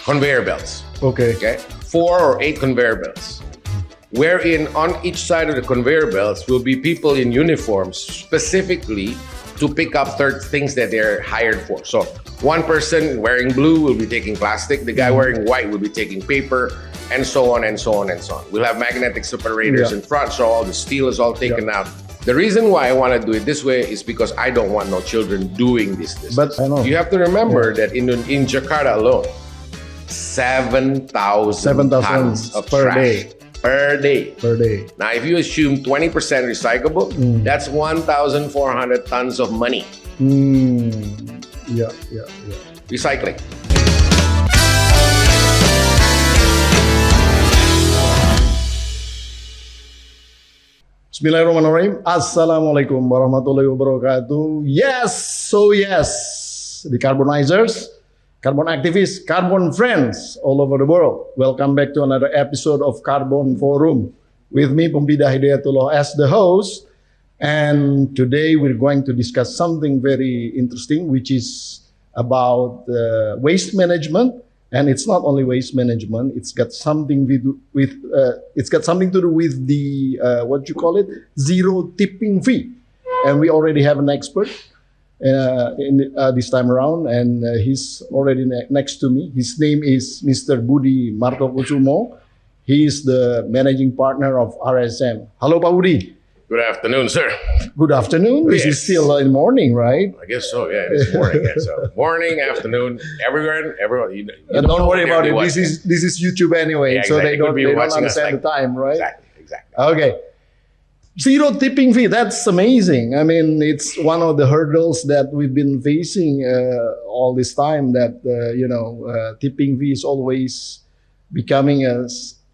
conveyor belts. Okay. Okay, 4 or 8 conveyor belts, wherein on each side of the conveyor belts will be people in uniforms specifically to pick up things that they're hired for. So one person wearing blue will be taking plastic, the guy wearing white will be taking paper, and so on and so on and so on. We'll have magnetic separators in front, so all the steel is all taken out. The reason why I want to do it this way is because I don't want no children doing this. But I know. You have to remember that in Jakarta alone, 7,000 tons of per trash day. per day. Per day. Now, if you assume 20% recyclable, that's 1,400 tons of money Yeah. recycling. Bismillahirrahmanirrahim. Assalamualaikum warahmatullahi wabarakatuh. Yes, so yes. The carbonizers, carbon activists, carbon friends all over the world. Welcome back to another episode of Carbon Forum. With me, Poempida Hidayatulloh as the host. And today we're going to discuss something very interesting, which is about waste management. And it's not only waste management; it's got something to do with the what you call it, zero tipping fee. And we already have an expert this time around, and he's already next to me. His name is Mr. Budi Martokoesoemo. He is the managing partner of RSM. Hello, Pak Budi. Good afternoon, sir. Good afternoon. This is still in morning, right? I guess so. Yeah, it's morning. Yeah, so morning, afternoon, everyone. You don't worry about it. This is YouTube anyway, so exactly. they don't understand the time, right? Exactly. Okay. Zero tipping fee. That's amazing. I mean, it's one of the hurdles that we've been facing all this time. That tipping fee is always becoming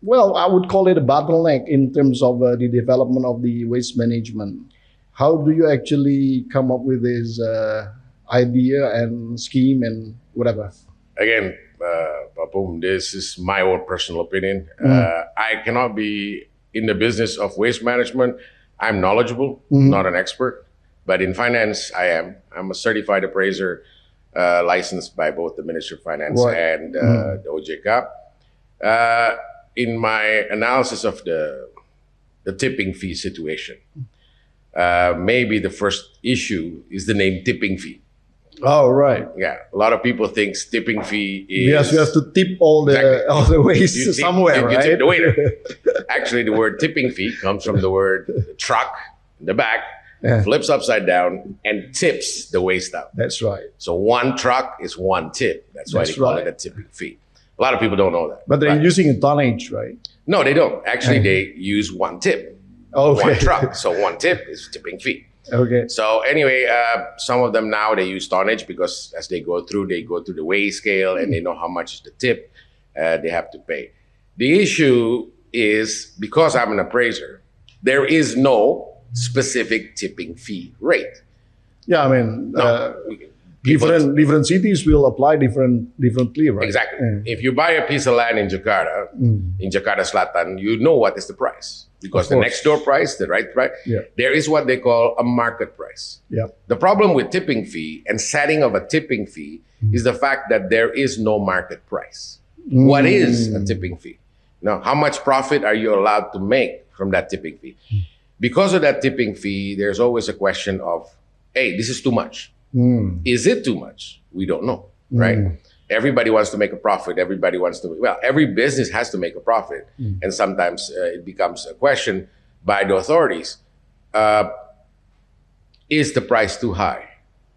I would call it a bottleneck in terms of the development of the waste management. How do you actually come up with this idea and scheme and whatever? Again, Papum, this is my own personal opinion. I cannot be in the business of waste management. I'm knowledgeable, not an expert, but in finance, I am. I'm a certified appraiser, licensed by both the Ministry of Finance and the OJK. In my analysis of the tipping fee situation, maybe the first issue is the name tipping fee. Oh, right. Yeah, a lot of people think tipping fee is... Yes, you have to tip all the waste somewhere, right? You tip the waiter. Actually, the word tipping fee comes from the word truck in the back, flips upside down, and tips the waste out. That's right. So one truck is one tip. That's why they call it a tipping fee. A lot of people don't know that. But they're using a tonnage, right? No, they don't. Actually, they use one tip. Okay. One truck. So one tip is tipping fee. Okay. So anyway, some of them now, they use tonnage because as they go through the weigh scale and they know how much is the tip they have to pay. The issue is, because I'm an appraiser, there is no specific tipping fee rate. Yeah, I mean... Different cities will apply differently, right? Exactly. If you buy a piece of land in Jakarta, in Jakarta Selatan, you know what is the price. Because the next door price, the right price, there is what they call a market price. Yeah. The problem with tipping fee and setting of a tipping fee is the fact that there is no market price. What is a tipping fee? Now, how much profit are you allowed to make from that tipping fee? Because of that tipping fee, there's always a question of, hey, this is too much. Is it too much? We don't know, right? Everybody wants to make a profit. Every business has to make a profit. And sometimes it becomes a question by the authorities. Is the price too high,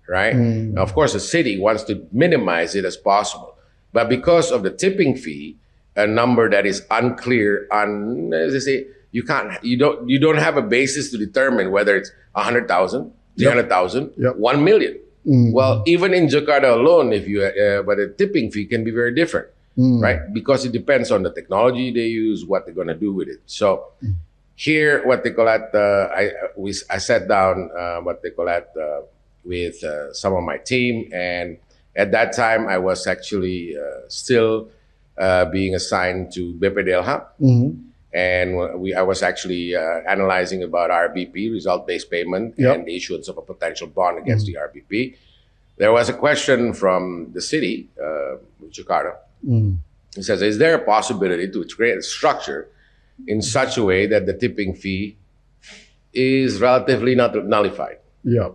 right? Now, of course, the city wants to minimize it as possible. But because of the tipping fee, a number that is unclear, as they say, you don't have a basis to determine whether it's 100,000, 300,000, 1 million. Well, even in Jakarta alone, but the tipping fee can be very different, right? Because it depends on the technology they use, what they're going to do with it. So here, what they call I sat down, with some of my team, and at that time I was actually still being assigned to BPDLH. And I was actually analyzing about RBP, result-based payment, and the issuance of a potential bond against the RBP. There was a question from the city, Jakarta, He says, is there a possibility to create a structure in such a way that the tipping fee is relatively not nullified? Yeah.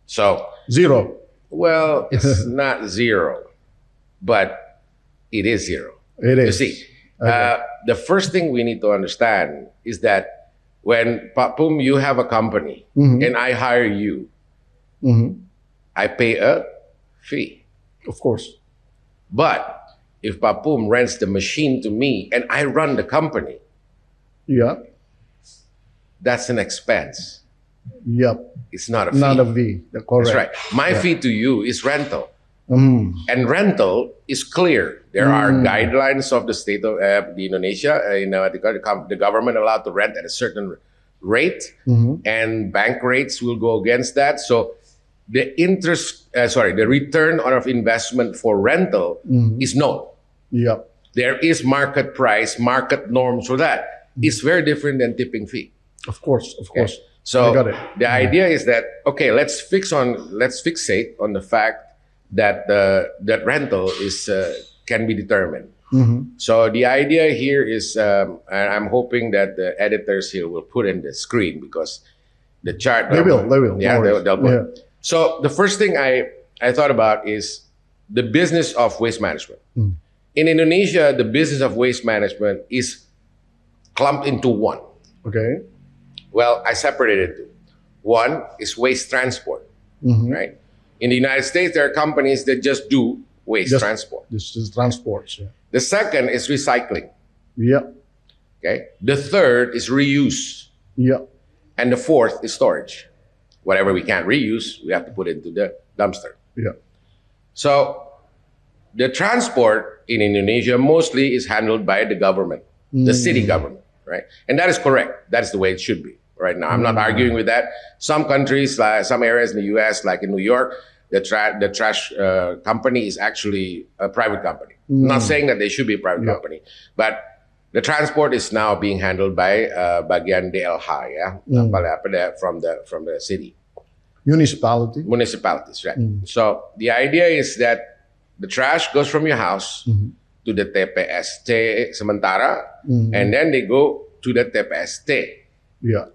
So, Zero. well, it's not zero, but it is zero. It is. You see, Okay. the first thing we need to understand is that when, Papum, you have a company and I hire you, I pay a fee. Of course. But if Papum rents the machine to me and I run the company, Yeah. that's an expense. Yep. It's not a fee. Not a V. Correct. That's right. My fee to you is rental. And rental is clear. There are guidelines of the state of the Indonesia. The government allowed to rent at a certain rate, and bank rates will go against that. So the the return on investment for rental is known. Yep. There is market price, market norms for that. It's very different than tipping fee. Of course. Of course. So I got it. the idea is that, okay, let's fixate on the fact that that rental is can be determined. So the idea here is, and I'm hoping that the editors here will put in the screen because the chart. They will. Yeah, No worries. they'll put. Yeah. So the first thing I thought about is the business of waste management. In Indonesia, the business of waste management is clumped into one. Okay. Well, I separated it two. One is waste transport, right? In the United States, there are companies that just do waste transport. This is transports. Yeah. The second is recycling. Yeah. Okay. The third is reuse. Yeah. And the fourth is storage. Whatever we can't reuse, we have to put into the dumpster. Yeah. So the transport in Indonesia mostly is handled by the government, the city government, right? And that is correct. That is the way it should be right now. I'm not arguing with that. Some countries, like some areas in the US, like in New York, the trash company is actually a private company. I'm not saying that they should be a private company, but the transport is now being handled by bagian DLH, from the city. Municipalities, right? So the idea is that the trash goes from your house to the TPST sementara, and then they go to the TPST,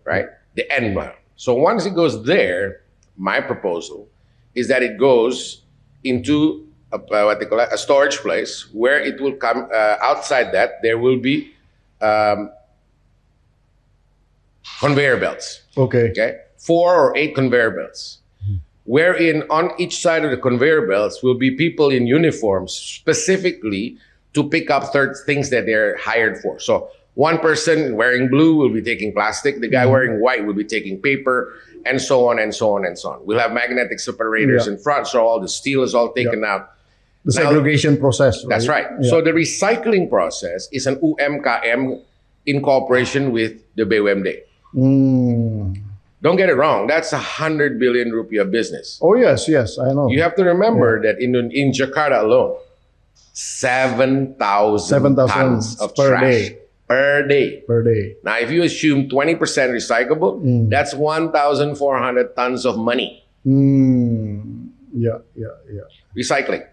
right? The end one. So once it goes there, my proposal is that it goes into what they call a storage place where it will come outside that there will be conveyor belts. Okay. 4 or 8 conveyor belts, wherein on each side of the conveyor belts will be people in uniforms specifically to pick up things that they're hired for. So one person wearing blue will be taking plastic, the guy wearing white will be taking paper, and so on and so on and so on. We'll have magnetic separators in front, so all the steel is all taken out. The segregation process. Right? That's right. Yeah. So the recycling process is an UMKM in cooperation with the BUMD. Don't get it wrong. That's 100 billion rupiah business. Oh yes, I know. You have to remember that in Jakarta alone, 7,000 tons of per trash day. per day. Per day. Now, if you assume 20% recyclable, that's 1,400 tons of money. Yeah. Recycling.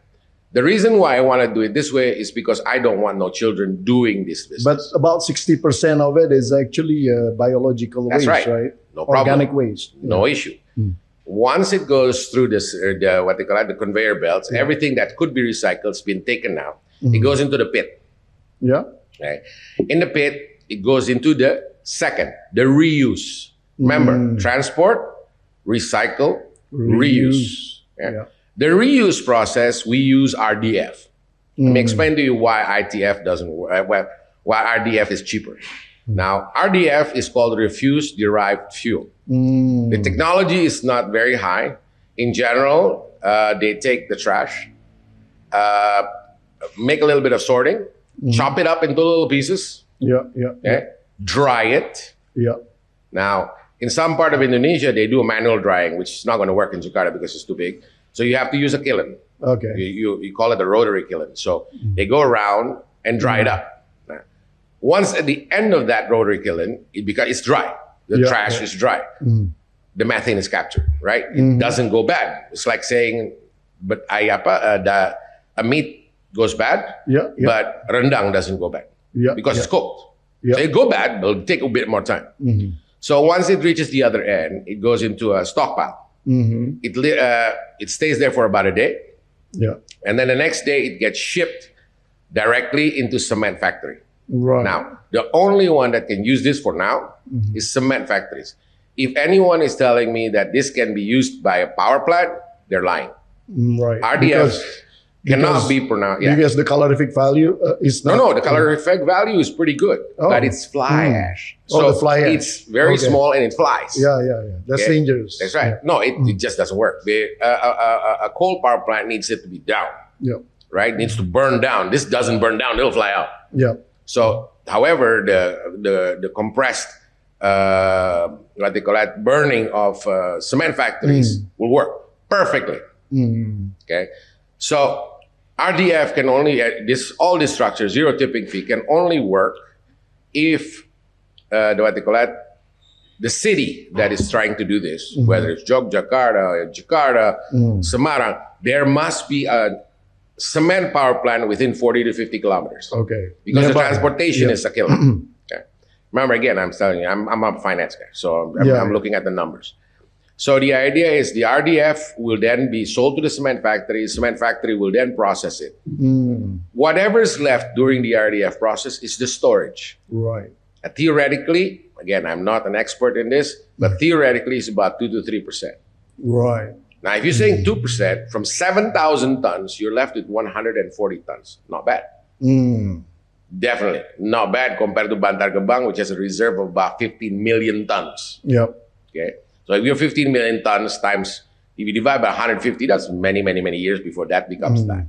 The reason why I want to do it this way is because I don't want no children doing this business. But about 60% of it is actually biological That's waste, right. right? No problem. Organic waste. No issue. Once it goes through this, what they call the conveyor belts, everything that could be recycled has been taken out. It goes into the pit. Yeah. Right? In the pit, it goes into the second, the reuse. Remember, transport, recycle, reuse. Yeah. The reuse process, we use RDF. Let me explain to you why ITF doesn't work, why RDF is cheaper. Now, RDF is called refuse derived fuel. The technology is not very high. In general, they take the trash, make a little bit of sorting, chop it up into little pieces, dry it. Yeah. Now, in some part of Indonesia, they do a manual drying, which is not going to work in Jakarta because it's too big. So you have to use a kiln. Okay. You call it a rotary kiln. So they go around and dry it up. Now, once at the end of that rotary kiln, it's dry. The trash is dry. The methane is captured, right? It doesn't go bad. It's like saying, but a meat goes bad, but rendang doesn't go bad because it's cooked. So it go bad, but it'll take a bit more time. So once it reaches the other end, it goes into a stockpile. It stays there for about a day. And then the next day it gets shipped directly into cement factory. Now, the only one that can use this for now is cement factories. If anyone is telling me that this can be used by a power plant, they're lying. RDF cannot be pronounced. Because the calorific value is not... No, the calorific value is pretty good, but it's fly ash. So the fly ash. It's very small and it flies. That's dangerous. That's right. No, it just doesn't work. A coal power plant needs it to be down. Right? It needs to burn down. This doesn't burn down, it'll fly out. So, however, the compressed, what they call that, burning of cement factories will work perfectly. Okay? So RDF can only, all this structure, zero tipping fee, can only work if what they call that, the city that is trying to do this, whether it's Jakarta, Semarang, there must be a cement power plant within 40 to 50 kilometers. Because the transportation is a killer. Remember, again, I'm telling you, I'm a finance guy, so I'm looking at the numbers. So the idea is the RDF will then be sold to the cement factory. Cement factory will then process it. Whatever's left during the RDF process is the storage. Theoretically, again, I'm not an expert in this, but theoretically it's about 2 to 3%. Now, if you're saying 2%, from 7,000 tons, you're left with 140 tons. Not bad. Definitely not bad compared to BANTAR GEBANG, which has a reserve of about 15 million tons. Okay. So if you're 15 million tons times, if you divide by 150, that's many, many, many years before that becomes that.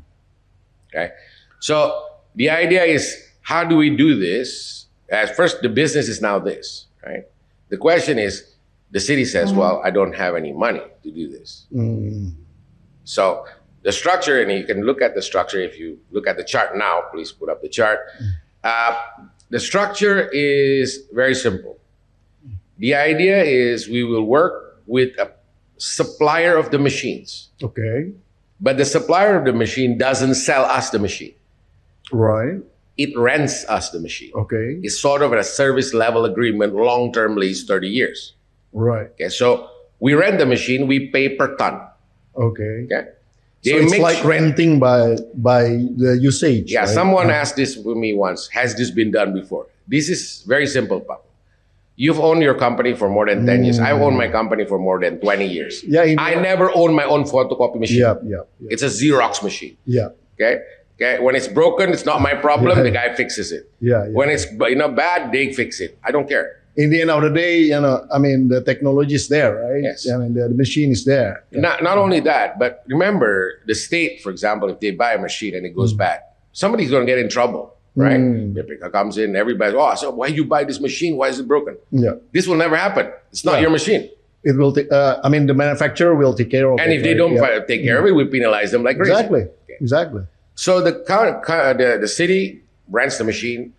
Okay. So the idea is, how do we do this? At first, the business is now this, right? The question is, the city says, well, I don't have any money to do this. So the structure, and you can look at the structure, if you look at the chart now, please put up the chart. The structure is very simple. The idea is we will work with a supplier of the machines. But the supplier of the machine doesn't sell us the machine. It rents us the machine. It's sort of a service level agreement, long-term lease, 30 years. Okay, so we rent the machine, we pay per ton. So it's like renting by the usage. Someone asked this with me once, has this been done before? This is very simple, Papa. You've owned your company for more than 10 years. I've owned my company for more than 20 years. I never owned my own photocopy machine. It's a Xerox machine. Okay? When it's broken, it's not my problem. The guy fixes it. When it's bad, they fix it. I don't care. In the end of the day, I mean, the technology is there, right? I mean, the machine is there. Not only that, but remember, the state, for example, if they buy a machine and it goes bad, somebody's going to get in trouble. Right? It comes in, everybody, so why you buy this machine? Why is it broken? This will never happen. It's not your machine. It will. I mean, the manufacturer will take care of it. And if they don't take care of it, we penalize them like crazy. Exactly. So the city rents the machine.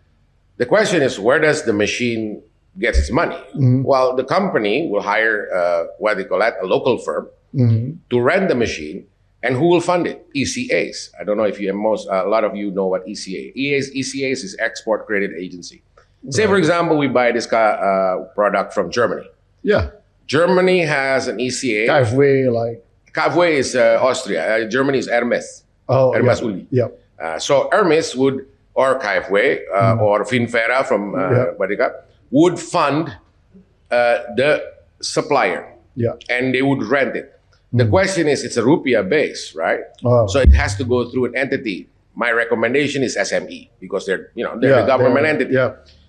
The question is, where does the machine get its money? Well, the company will hire what they call that, a local firm to rent the machine. And who will fund it? ECAs. I don't know if a lot of you know what ECA is. ECAs is Export Credit Agency. Say, for example, we buy this product from Germany. Germany has an ECA. KfW is Austria. Germany is Hermes. Hermes Uli. So Hermes would, or KfW, or Finfera from would fund the supplier. And they would rent it. The question is, it's a RUPIAH base, right? So it has to go through an entity. My recommendation is SME because they're the government entity.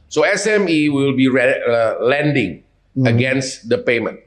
So SME will be lending against the payment.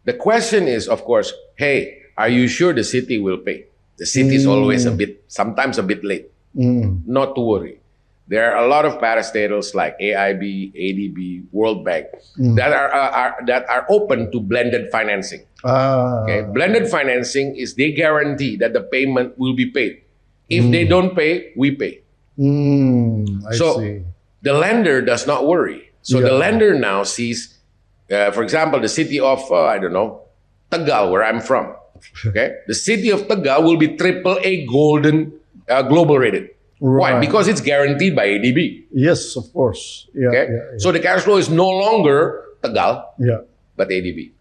The question is, of course, hey, are you sure the city will pay? The city is always sometimes a bit late. Not to worry. There are a lot of parastatals like AIB, ADB, World Bank that are open to blended financing. Blended financing is they guarantee that the payment will be paid. If they don't pay, we pay. I see. The lender does not worry. So the lender now sees, for example, the city of Tagal, where I'm from. The city of Tagal will be AAA golden global rated. Why? Right. Because it's guaranteed by ADB. Yes, of course. Yeah, Okay, so the cash flow is no longer Tegal, but ADB.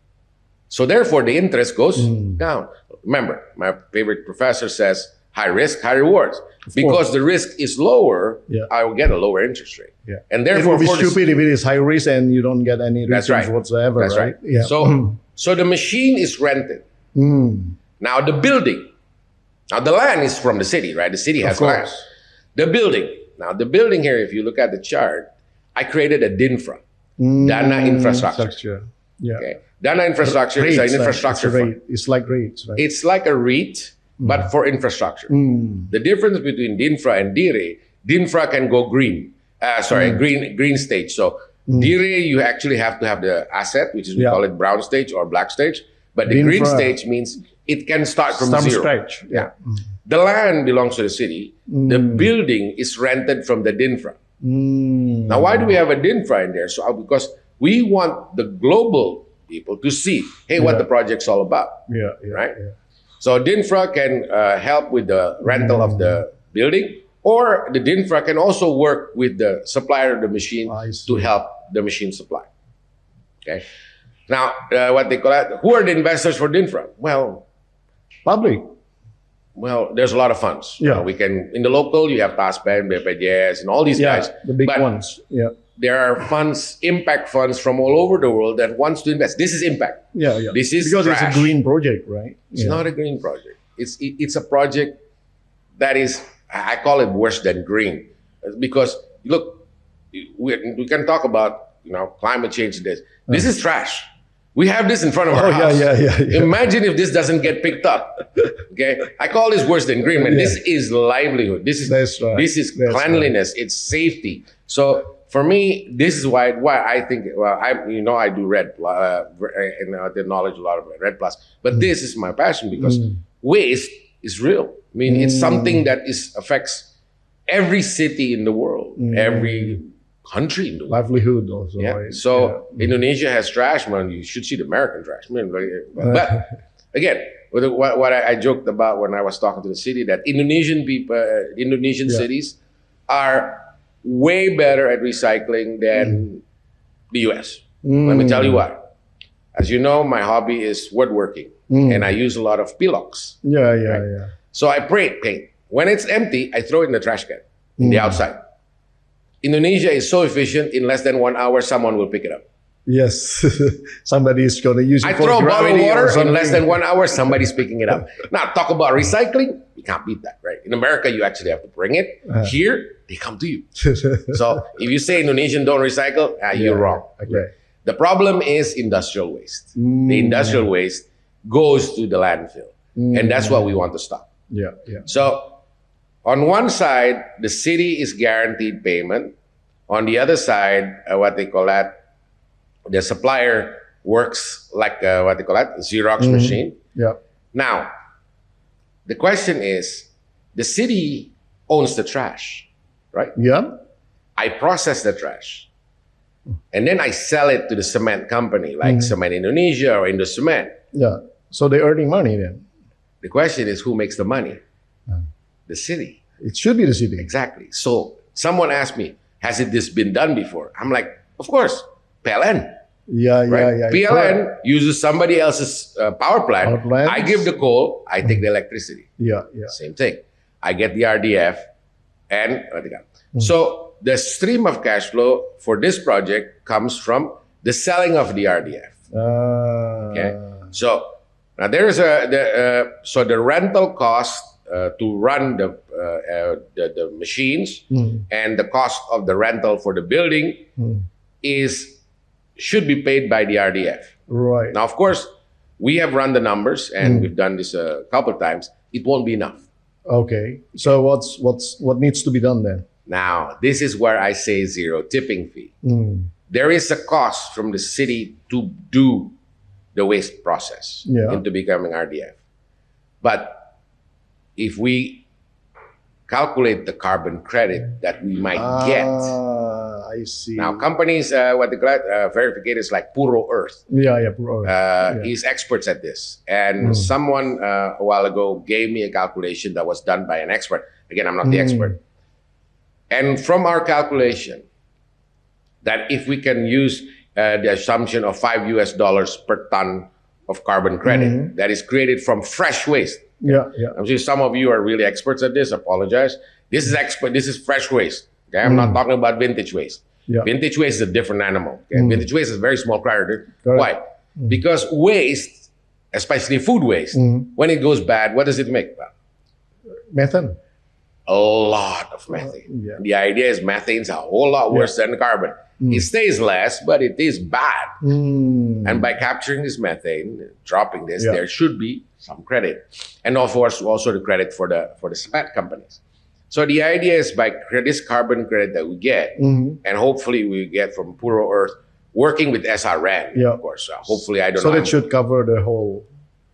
So therefore, the interest goes down. Remember, my favorite professor says, high risk, high rewards. Because the risk is lower, I will get a lower interest rate. Yeah. And therefore, it would be stupid if it is high risk and you don't get any returns whatsoever. That's right. Yeah. So the machine is rented. Now the building, now the land is from the city, right? The city has land. The building. Now the building here, if you look at the chart, I created a DINFRA, Dana Infrastructure. Yeah. Okay. Dana Infrastructure is an infrastructure fund. It's like REITs, right? It's like a REIT, but for infrastructure. The difference between DINFRA and DIRE, DINFRA can go green. Green stage. So DIRE, you actually have to have the asset, which is we call it brown stage or black stage. But the green stage means it can start from zero. Scratch. Yeah. The land belongs to the city. The building is rented from the DINFRA. Now, why do we have a DINFRA in there? So because we want the global people to see, hey, what the project's all about. Right? Yeah. So DINFRA can help with the rental of the building, or the DINFRA can also work with the supplier of the machine to help the machine supply. Okay. Now, what they call it, who are the investors for DINFRA? Well, public. Well, there's a lot of funds. Yeah. We can, in the local, you have TASPEN, BPJS, and all these guys. The big ones. Yeah. There are funds, impact funds from all over the world that wants to invest. This is impact. Yeah. This is because trash. It's a green project, right? It's not a green project. It's a project that is, I call it worse than green, because look, we can talk about climate change. This is trash. We have this in front of our house. Yeah. Imagine if this doesn't get picked up. Okay, I call this worse than green, man. This is livelihood. This is cleanliness. It's safety. So for me, this is why I think. Well, I do Red and I acknowledge a lot of Red Plus, but this is my passion because waste is real. I mean, it's something that affects every city in the world, every country in the world. Livelihood also. Yeah. Right? So Indonesia has trash, man. You should see the American trash, man. But again, what I joked about when I was talking to the city, that Indonesian cities are way better at recycling than the US. Let me tell you why. As you know, my hobby is woodworking, and I use a lot of pilox. Yeah. So I paint. When it's empty, I throw it in the trash can, in the outside. Indonesia is so efficient, in less than 1 hour, someone will pick it up. Yes, somebody is going to use it. I throw a bottle of water, in less than 1 hour, somebody's picking it up. Now, talk about recycling, you can't beat that, right? In America, you actually have to bring it. Here, they come to you. So if you say Indonesian don't recycle, you're wrong. Okay. The problem is industrial waste. The industrial waste goes to the landfill. And that's what we want to stop. Yeah. So on one side, the city is guaranteed payment. On the other side, what they call that, the supplier works like Xerox machine. Yeah. Now, the question is, the city owns the trash, right? Yeah. I process the trash. And then I sell it to the cement company, like Cement Indonesia or Indocement. Yeah. So they're earning money then. The question is, who makes the money? The city. It should be the city. Exactly. So someone asked me, has this been done before? I'm like, of course, PLN. Yeah. PLN uses somebody else's power plant. I give the coal, I take the electricity. Yeah. Same thing. I get the RDF and so the stream of cash flow for this project comes from the selling of the RDF. Okay. So now there is so the rental cost to run the machines and the cost of the rental for the building should be paid by the RDF. Right. Now, of course, we have run the numbers and we've done this a couple of times. It won't be enough. Okay. So what needs to be done then? Now, this is where I say zero tipping fee. There is a cost from the city to do the waste process into becoming RDF. But if we calculate the carbon credit that we might get. I see. Now, companies, what they call it, verificators like Puro Earth. Yeah, Puro Earth. He's experts at this. And someone a while ago gave me a calculation that was done by an expert. Again, I'm not the expert. And from our calculation, that if we can use the assumption of $5 per ton of carbon credit that is created from fresh waste. Yeah. I'm sure some of you are really experts at this. Apologize. This is fresh waste. Okay, I'm not talking about vintage waste. Yeah. Vintage waste is a different animal. Okay? Vintage waste is a very small crowd. Why? Because waste, especially food waste, when it goes bad, what does it make? Methane. A lot of methane. Yeah. The idea is methane is a whole lot worse than carbon. It stays less, but it is bad. And by capturing this methane, dropping this, there should be some credit, and of course also the credit for the cement companies. So the idea is by this carbon credit that we get, and hopefully we get from Puro Earth, working with SRN, of course. Hopefully, I don't know. So that should cover the whole.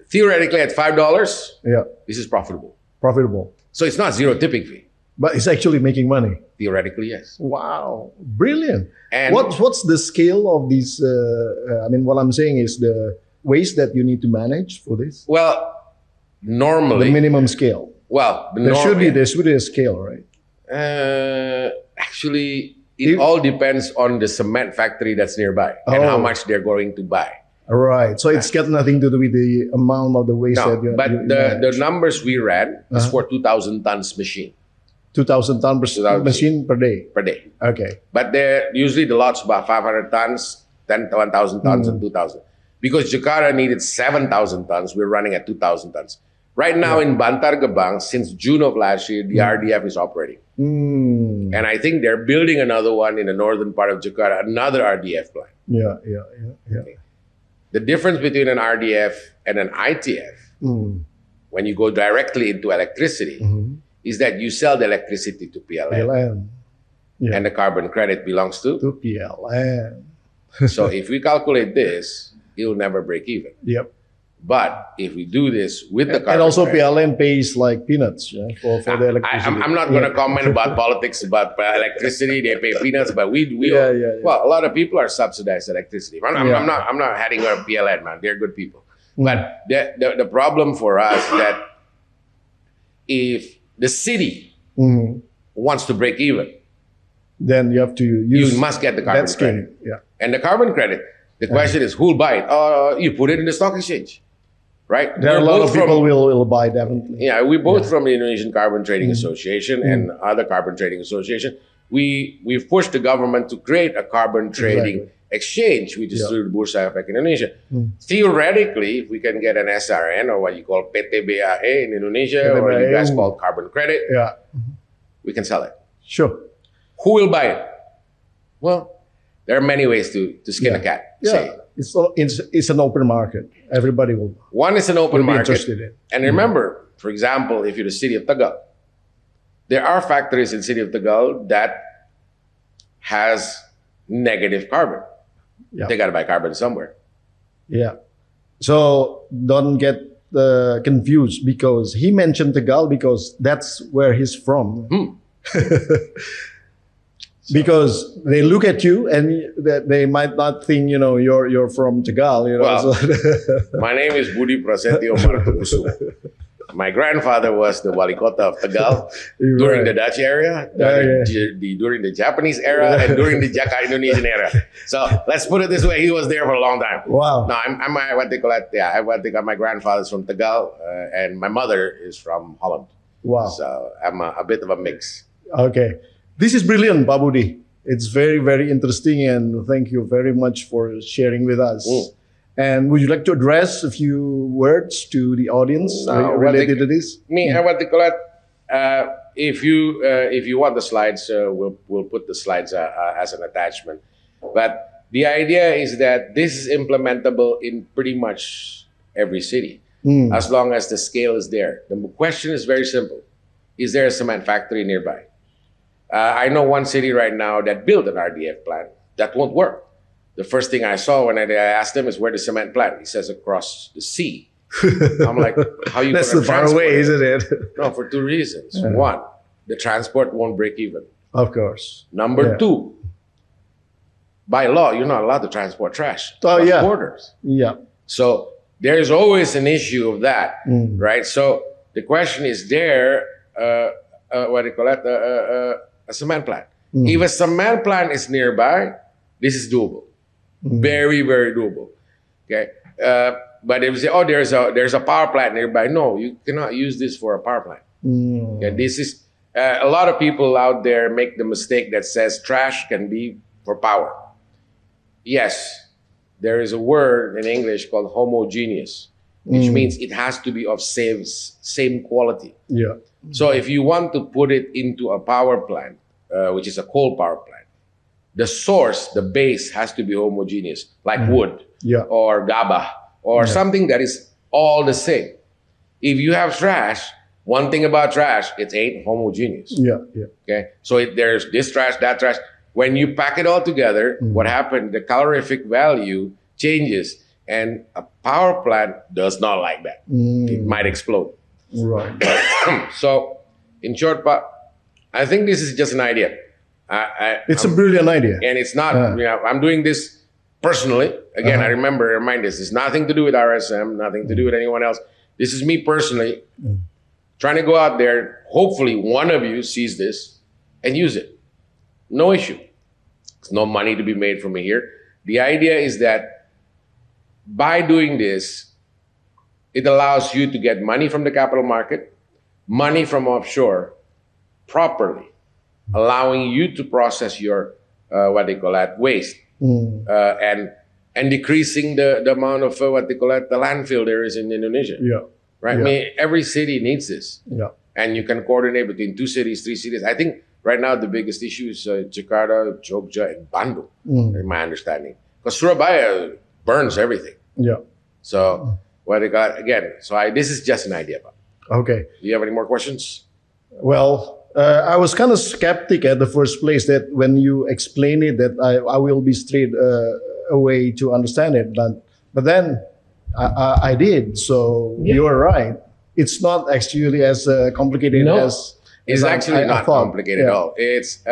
Theoretically, at $5, Yeah. this is profitable. Profitable. So it's not zero tipping fee. But it's actually making money. Theoretically, yes. Wow, brilliant. And what's the scale of these? I mean, what I'm saying is the waste that you need to manage for this. well, normally, The minimum scale. There should be a scale, right? Actually, it all depends on the cement factory that's nearby and how much they're going to buy. Right. So it's got nothing to do with the amount of the waste No, that you but you the manage. numbers we ran is for 2,000 tons machine 2,000 ton per 2,000 machine per day. per day. Okay. But usually the lot's about 500 tons, 1,000 tons, and 2,000. Because Jakarta needed 7,000 tons, we're running at 2,000 tons. Right now in BANTAR GEBANG, since June of last year, the RDF is operating. And I think they're building another one in the northern part of Jakarta, another RDF plant. Yeah. The difference between an RDF and an ITF, when you go directly into electricity, is that you sell the electricity to PLN. PLN. Yeah. And the carbon credit belongs to. To PLN. So if we calculate this, it'll never break even. Yep. But if we do this with the carbon And also credit, PLN pays like peanuts for the electricity. I'm not going to comment about politics about electricity. They pay peanuts, but we Yeah. well, a lot of people are subsidized electricity. I'm not heading on PLN, man. They're good people. But the problem for us is that if the city wants to break even, then you have to use you must get the carbon that scheme. credit. Yeah. And the carbon credit, the question is who'll buy it? You put it in the stock exchange, right? There are a We're lot both of people from- will buy definitely. Yeah, we both from the Indonesian Carbon Trading Association and other carbon trading association. We've pushed the government to create a carbon trading exchange, which is through the Bursa Efek Indonesia. Theoretically, if we can get an SRN or what you call PTBAE in Indonesia, or you guys call carbon credit, Yeah. we can sell it. Sure. Who will buy it? Well, there are many ways to skin a cat. Say. Yeah. It's an open market. Everybody will One is an open be market. interested in. And remember, for example, if you're the city of Tagal, there are factories in the city of Tagal that has negative carbon. Yeah. They got to buy carbon somewhere. Yeah. So don't get confused because he mentioned Tagal because that's where he's from. Because they look at you and they might not think you're from Tagal. Well, so my name is Budi Martokoesoemo. My grandfather was the Wali Kota of Tagal during the Dutch era, during the Japanese era, and during the Jaka Indonesian era. So let's put it this way: he was there for a long time. Wow. No, I'm what they call it. Yeah, what they got. My grandfather's from Tagal, and my mother is from Holland. Wow. So I'm a bit of a mix. Okay. This is brilliant, Pak Budi. It's very, very interesting, and thank you very much for sharing with us. And would you like to address a few words to the audience related to this? What they call it. If you want the slides, we'll put the slides as an attachment. But the idea is that this is implementable in pretty much every city, as long as the scale is there. The question is very simple: is there a cement factory nearby? I know one city right now that built an RDF plant that won't work. The first thing I saw when I asked him is, where the cement plant? He says, across the sea. I'm like, how you That's gonna so far transport away, it? isn't it? No, for two reasons. One, the transport won't break even. Of course. Number two, by law, you're not allowed to transport trash Oh, across borders. Yeah. So there's always an issue of that, right? So the question is there, a cement plant. If a cement plant is nearby, this is doable. Very, very doable. Okay. But if you say, oh, there's a power plant nearby, no, you cannot use this for a power plant. Okay, this is a lot of people out there make the mistake that says trash can be for power. Yes, there is a word in English called homogeneous, which means it has to be of same quality. Yeah. So if you want to put it into a power plant, which is a coal power plant, the source, the base has to be homogeneous, like wood or GABA or something that is all the same. If you have trash, one thing about trash, it ain't homogeneous. Yeah, yeah. Okay, so there's this trash, that trash. When you pack it all together, what happened? The calorific value changes, and a power plant does not like that. It might explode. Right. So, in short, I think this is just an idea. It's a brilliant idea. And it's not, I'm doing this personally. Again, I remind this, it's nothing to do with RSM, nothing to do with anyone else. This is me personally trying to go out there. Hopefully one of you sees this and use it. No issue. There's no money to be made from here. The idea is that by doing this, it allows you to get money from the capital market, money from offshore properly, allowing you to process your waste and decreasing the amount of the landfill there is in Indonesia. Yeah. Right. Yeah. I mean, every city needs this. Yeah. And you can coordinate between 2 cities, 3 cities. I think right now the biggest issue is Jakarta, Jogja, and Bandung, in my understanding. Because Surabaya burns everything. Yeah. So this is just an idea. Okay. Do you have any more questions? Well, I was kind of skeptic at the first place that when you explain it that I will be straight away to understand it. But then I did. So you are right. It's not actually as complicated as it's actually not complicated at all. It's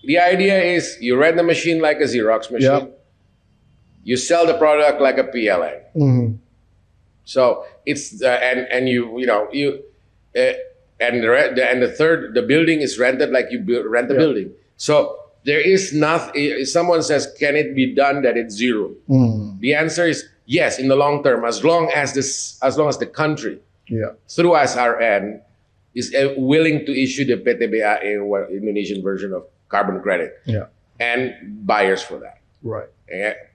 the idea is you rent the machine like a Xerox machine. Yeah. You sell the product like a PLN. So it's and the building is rented like you rent the building. So there is nothing. If someone says, "Can it be done that it's zero?" The answer is yes, in the long term, as long as the country through SRN is willing to issue the PTBAE, Indonesian version of carbon credit, and buyers for that. Right.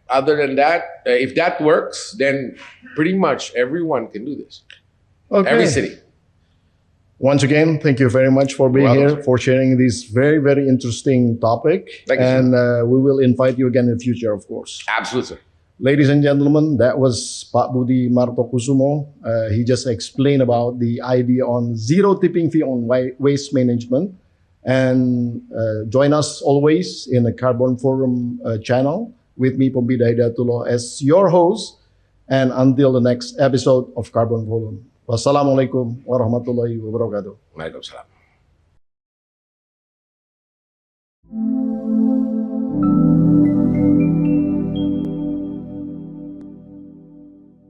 Other than that, if that works, then pretty much everyone can do this. Okay. Every city. Once again, thank you very much for being here, for sharing this very, very interesting topic. Thank you, and we will invite you again in the future, of course. Absolutely, sir. Ladies and gentlemen, that was Pak Budi Martokoesoemo. He just explained about the idea on zero tipping fee on waste management. And join us always in the Carbon Forum channel with me, Poempida Hidayatulloh, as your host. And until the next episode of Carbon Forum. Wassalamualaikum warahmatullahi wabarakatuh. Waalaikumsalam.